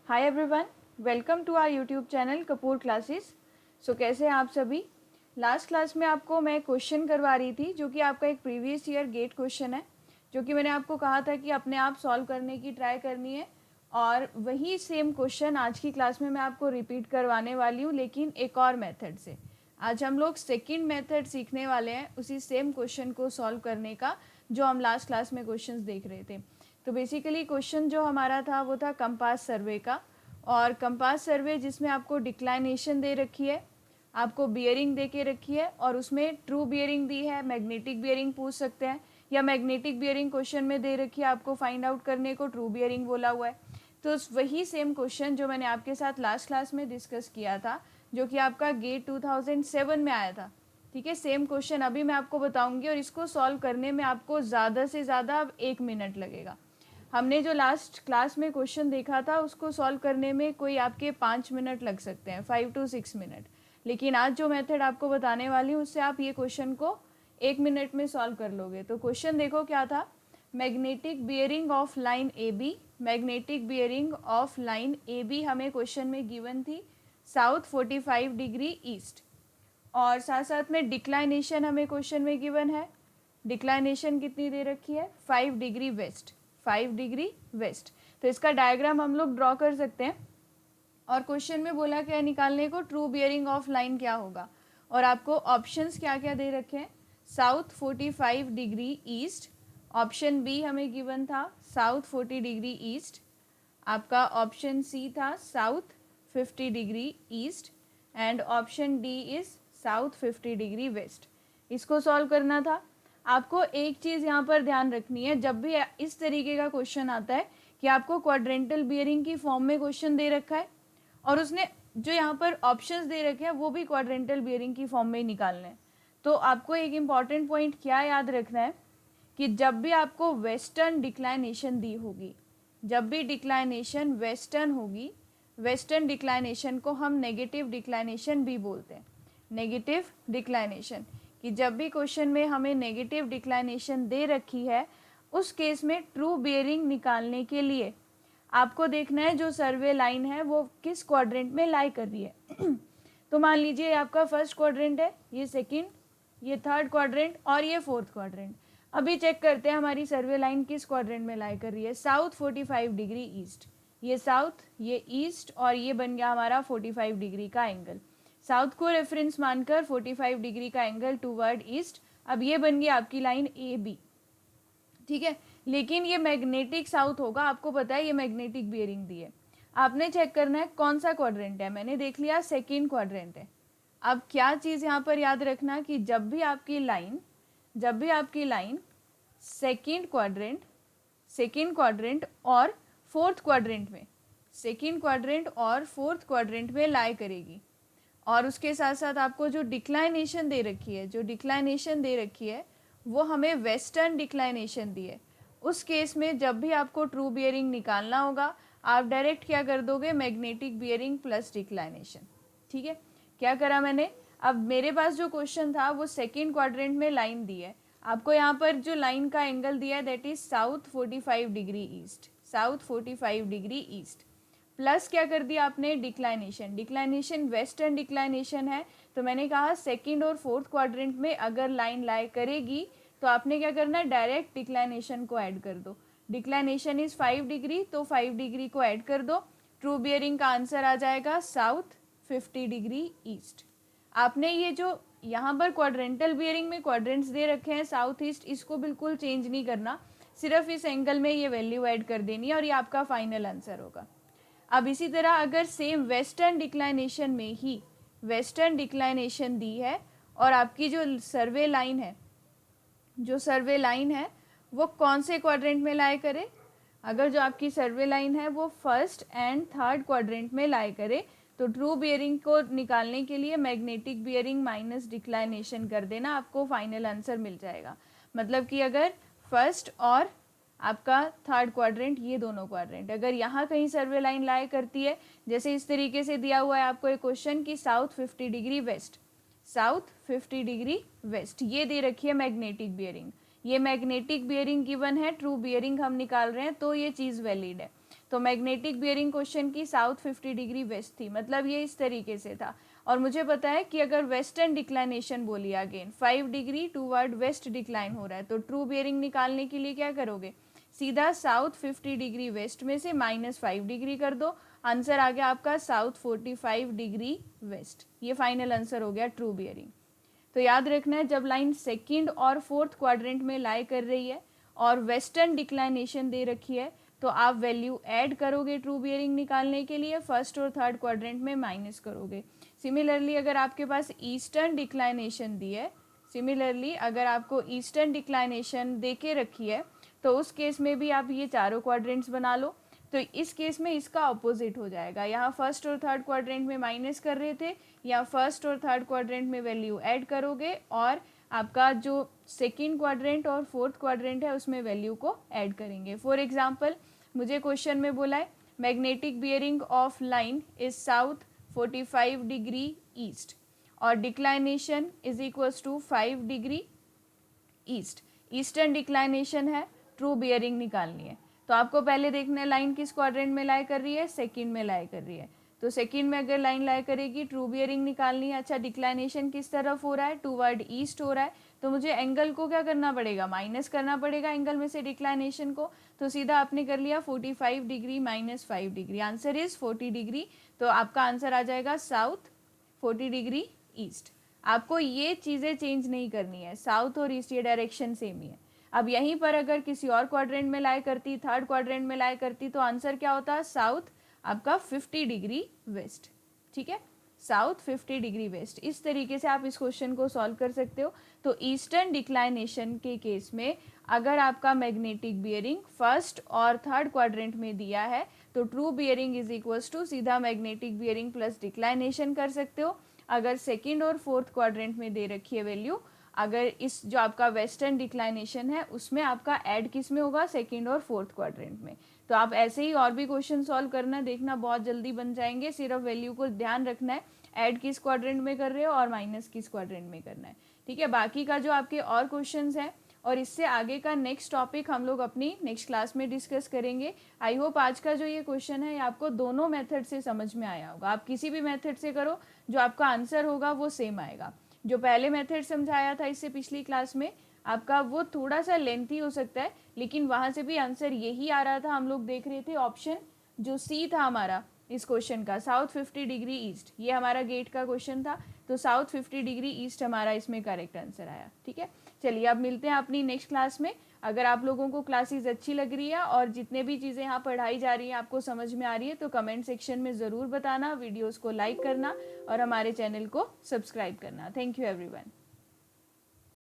Hi everyone, welcome to our YouTube channel Kapoor classes. So कैसे हैं आप सभी। लास्ट क्लास में आपको मैं क्वेश्चन करवा रही थी जो कि आपका एक प्रीवियस ईयर गेट क्वेश्चन है, जो कि मैंने आपको कहा था कि अपने आप सॉल्व करने की ट्राई करनी है। और वही सेम क्वेश्चन आज की क्लास में मैं आपको रिपीट करवाने वाली हूँ, लेकिन एक और मेथड से। आज हम लोग सेकेंड मेथड सीखने वाले हैं उसी सेम क्वेश्चन को सॉल्व करने का जो हम लास्ट क्लास में क्वेश्चंस देख रहे थे। तो बेसिकली क्वेश्चन जो हमारा था वो था कंपास सर्वे का। और कंपास सर्वे जिसमें आपको डिक्लाइनेशन दे रखी है, आपको बियरिंग दे के रखी है, और उसमें ट्रू बियरिंग दी है, मैग्नेटिक बियरिंग पूछ सकते हैं, या मैग्नेटिक बियरिंग क्वेश्चन में दे रखी है आपको फाइंड आउट करने को, ट्रू बियरिंग बोला हुआ है। तो वही सेम क्वेश्चन जो मैंने आपके साथ लास्ट क्लास में डिस्कस किया था, जो कि आपका गेट 2007 में आया था। ठीक है, सेम क्वेश्चन अभी मैं आपको बताऊंगी, और इसको सॉल्व करने में आपको ज़्यादा से ज़्यादा 1 मिनट लगेगा। हमने जो लास्ट क्लास में क्वेश्चन देखा था उसको सॉल्व करने में कोई आपके 5 मिनट लग सकते हैं, 5 to 6 मिनट। लेकिन आज जो मेथड आपको बताने वाली हूँ उससे आप ये क्वेश्चन को 1 मिनट में सॉल्व कर लोगे। तो क्वेश्चन देखो क्या था। Magnetic bearing of line A B, magnetic bearing of line A B हमें क्वेश्चन में गिवन थी साउथ 45 डिग्री ईस्ट, और साथ साथ में डिक्लाइनेशन हमें क्वेश्चन में गिवन है। डिक्लाइनेशन कितनी दे रखी है, 5 डिग्री वेस्ट, 5 डिग्री वेस्ट। तो इसका डायग्राम हम लोग ड्रॉ कर सकते हैं। और क्वेश्चन में बोला क्या निकालने को, ट्रू बियरिंग ऑफ लाइन क्या होगा। और आपको ऑप्शंस क्या क्या दे रखे हैं, south 45 degree east, option B हमें गिवन था साउथ 40 डिग्री ईस्ट, आपका ऑप्शन सी था south 50 degree east, and option D is south 50 degree west. इसको सॉल्व करना था। आपको एक चीज़ यहाँ पर ध्यान रखनी है, जब भी इस तरीके का क्वेश्चन आता है कि आपको क्वाड्रेंटल बियरिंग की फॉर्म में क्वेश्चन दे रखा है, और उसने जो यहाँ पर ऑप्शंस दे रखे हैं वो भी क्वाड्रेंटल बियरिंग की फॉर्म में ही निकालने हैं। तो आपको एक इम्पॉर्टेंट पॉइंट क्या याद रखना है कि जब भी आपको वेस्टर्न डिक्लाइनेशन दी होगी, जब भी डिक्लाइनेशन वेस्टर्न होगी, वेस्टर्न डिक्लाइनेशन को हम नेगेटिव डिक्लाइनेशन भी बोलते हैं। नेगेटिव डिक्लाइनेशन, कि जब भी क्वेश्चन में हमें नेगेटिव डिक्लाइनेशन दे रखी है, उस केस में ट्रू बियरिंग निकालने के लिए आपको देखना है जो सर्वे लाइन है वो किस क्वाड्रेंट में लाई कर रही है। तो मान लीजिए आपका फर्स्ट क्वाड्रेंट है, ये सेकंड, ये थर्ड क्वाड्रेंट, और ये फोर्थ क्वाड्रेंट। अभी चेक करते हैं हमारी सर्वे लाइन किस क्वाड्रेंट में लाई कर रही है। साउथ 45 डिग्री ईस्ट, ये साउथ, ये ईस्ट, और ये बन गया हमारा 45 डिग्री का एंगल। साउथ को रेफरेंस मानकर 45 डिग्री का एंगल टूवर्ड ईस्ट। अब ये बन गई आपकी लाइन ए बी, ठीक है। लेकिन ये मैग्नेटिक साउथ होगा, आपको पता है ये मैग्नेटिक बियरिंग दी है। आपने चेक करना है कौन सा क्वाड्रेंट है, मैंने देख लिया सेकेंड क्वाड्रेंट है। अब क्या चीज़ यहाँ पर याद रखना कि जब भी आपकी लाइन सेकेंड क्वाड्रेंट और फोर्थ क्वाड्रेंट में, सेकेंड क्वाड्रेंट और फोर्थ क्वाड्रेंट में लाई करेगी, और उसके साथ साथ आपको जो डिक्लाइनेशन दे रखी है, वो हमें वेस्टर्न डिक्लाइनेशन दी है, उस केस में जब भी आपको ट्रू बियरिंग निकालना होगा आप डायरेक्ट क्या कर दोगे, मैग्नेटिक बियरिंग प्लस डिक्लाइनेशन। ठीक है, क्या करा मैंने, अब मेरे पास जो क्वेश्चन था वो सेकेंड क्वाड्रेंट में लाइन दी है, आपको यहाँ पर जो लाइन का एंगल दिया है that is south 45 degree east, south 45 degree east, plus क्या कर दिया आपने, डिक्लाइनेशन वेस्टर्न डिक्लाइनेशन है। तो मैंने कहा सेकंड और फोर्थ क्वाड्रेंट में अगर लाइन लाई करेगी तो आपने क्या करना है, डायरेक्ट डिक्लाइनेशन को ऐड कर दो। डिक्लाइनेशन इज 5 डिग्री, तो 5 डिग्री को ऐड कर दो। ट्रू बियरिंग का आंसर आ जाएगा साउथ 50 डिग्री ईस्ट। आपने ये जो यहाँ पर क्वाड्रेंटल बियरिंग में क्वाड्रेंट्स दे रखे हैं साउथ ईस्ट, इसको बिल्कुल चेंज नहीं करना, सिर्फ इस एंगल में ये वैल्यू ऐड कर देनी है और ये आपका फाइनल आंसर होगा। अब इसी तरह अगर सेम वेस्टर्न डिक्लाइनेशन में ही वेस्टर्न डिक्लाइनेशन दी है और आपकी जो सर्वे लाइन है वो कौन से क्वाड्रेंट में लाई करे, अगर जो आपकी सर्वे लाइन है वो फर्स्ट एंड थर्ड क्वाड्रेंट में लाई करे, तो ट्रू बियरिंग को निकालने के लिए मैग्नेटिक बियरिंग माइनस डिक्लाइनेशन कर देना, आपको फाइनल आंसर मिल जाएगा। मतलब कि अगर फर्स्ट और आपका थर्ड क्वाड्रेंट, ये दोनों क्वाड्रेंट अगर यहाँ कहीं सर्वे लाइन लाई करती है, जैसे इस तरीके से दिया हुआ है आपको एक क्वेश्चन कि south 50 degree waste, south 50 degree waste, ये दे रखी है मैग्नेटिक बियरिंग, ये मैग्नेटिक बियरिंग गिवन है, ट्रू बियरिंग हम निकाल रहे हैं, तो ये चीज़ वैलिड है। तो मैग्नेटिक बियरिंग क्वेश्चन की साउथ 50 डिग्री वेस्ट थी, मतलब ये इस तरीके से था। और मुझे पता है कि अगर वेस्टर्न डिक्लाइनेशन बोली again 5 degree toward west decline हो रहा है, तो ट्रू बियरिंग निकालने के लिए क्या करोगे, सीधा साउथ 50 डिग्री वेस्ट में से -5 डिग्री कर दो, आंसर आ गया आपका साउथ 45 डिग्री वेस्ट। ये फाइनल आंसर हो गया ट्रू बियरिंग। तो याद रखना है, जब लाइन सेकंड और फोर्थ क्वाड्रेंट में लाई कर रही है और वेस्टर्न डिक्लाइनेशन दे रखी है, तो आप वैल्यू ऐड करोगे ट्रू बियरिंग निकालने के लिए, फर्स्ट और थर्ड क्वाड्रेंट में माइनस करोगे। सिमिलरली अगर आपके पास ईस्टर्न डिक्लाइनेशन दी है, सिमिलरली अगर आपको ईस्टर्न डिक्लाइनेशन दे के रखी है, तो उस केस में भी आप ये चारों क्वाड्रेंट्स बना लो। तो इस केस में इसका अपोजिट हो जाएगा, यहाँ फर्स्ट और थर्ड क्वाड्रेंट में माइनस कर रहे थे, या फर्स्ट और थर्ड क्वाड्रेंट में वैल्यू ऐड करोगे और आपका जो सेकंड क्वाड्रेंट और फोर्थ क्वाड्रेंट है उसमें वैल्यू को ऐड करेंगे। फॉर एग्जांपल मुझे क्वेश्चन में बोला है magnetic bearing of line is south 45 degree east और declination is equals to 5 degree east. Eastern declination है, ट्रू बियरिंग निकालनी है। तो आपको पहले देखना है लाइन किस क्वाड्रेंट में लाई कर रही है, सेकंड में लाई कर रही है। तो सेकंड में अगर लाइन लाई करेगी ट्रू बियरिंग निकालनी है। अच्छा, डिक्लाइनेशन किस तरफ हो रहा है, टूवर्ड ईस्ट हो रहा है, तो मुझे एंगल को क्या करना पड़ेगा, माइनस करना पड़ेगा एंगल में से डिक्लाइनेशन को। तो सीधा आपने कर लिया 45 degree minus 5 degree, answer is 40 degree. तो आपका आंसर आ जाएगा साउथ 40 डिग्री ईस्ट। आपको ये चीज़ें चेंज नहीं करनी है, साउथ और ईस्ट ये डायरेक्शन सेम ही है। अब यहीं पर अगर किसी और क्वाड्रेंट में लाई करती, थर्ड क्वाड्रेंट में लाई करती, तो आंसर क्या होता, साउथ आपका 50 डिग्री वेस्ट। ठीक है, साउथ 50 डिग्री वेस्ट। इस तरीके से आप इस क्वेश्चन को सॉल्व कर सकते हो। तो ईस्टर्न डिक्लाइनेशन के केस में अगर आपका मैग्नेटिक बियरिंग फर्स्ट और थर्ड क्वाड्रेंट में दिया है, तो true bearing is equals to सीधा मैग्नेटिक बियरिंग प्लस डिक्लाइनेशन कर सकते हो। अगर सेकेंड और फोर्थ क्वाड्रेंट में दे रखी है वैल्यू, अगर इस जो आपका वेस्टर्न डिक्लाइनेशन है उसमें आपका ऐड किस में होगा, सेकंड और फोर्थ क्वाड्रेंट में। तो आप ऐसे ही और भी क्वेश्चन सॉल्व करना, देखना बहुत जल्दी बन जाएंगे। सिर्फ वैल्यू को ध्यान रखना है, ऐड किस क्वाड्रेंट में कर रहे हो और माइनस किस क्वाड्रेंट में करना है। ठीक है, बाकी का जो आपके और क्वेश्चन हैं और इससे आगे का नेक्स्ट टॉपिक हम लोग अपनी नेक्स्ट क्लास में डिस्कस करेंगे। आई होप आज का जो ये क्वेश्चन है आपको दोनों मेथड से समझ में आया होगा। आप किसी भी मेथड से करो, जो आपका आंसर होगा वो सेम आएगा। जो पहले मेथड समझाया था इससे पिछली क्लास में आपका, वो थोड़ा सा लेंथी हो सकता है, लेकिन वहाँ से भी आंसर यही आ रहा था। हम लोग देख रहे थे ऑप्शन जो सी था हमारा इस क्वेश्चन का, साउथ 50 डिग्री ईस्ट, ये हमारा गेट का क्वेश्चन था। तो साउथ 50 डिग्री ईस्ट हमारा इसमें करेक्ट आंसर आया। ठीक है, चलिए अब मिलते हैं अपनी नेक्स्ट क्लास में। अगर आप लोगों को क्लासेस अच्छी लग रही है और जितने भी चीज़ें यहाँ पढ़ाई जा रही हैं आपको समझ में आ रही है, तो कमेंट सेक्शन में ज़रूर बताना, वीडियोज़ को लाइक करना और हमारे चैनल को सब्सक्राइब करना। Thank you everyone.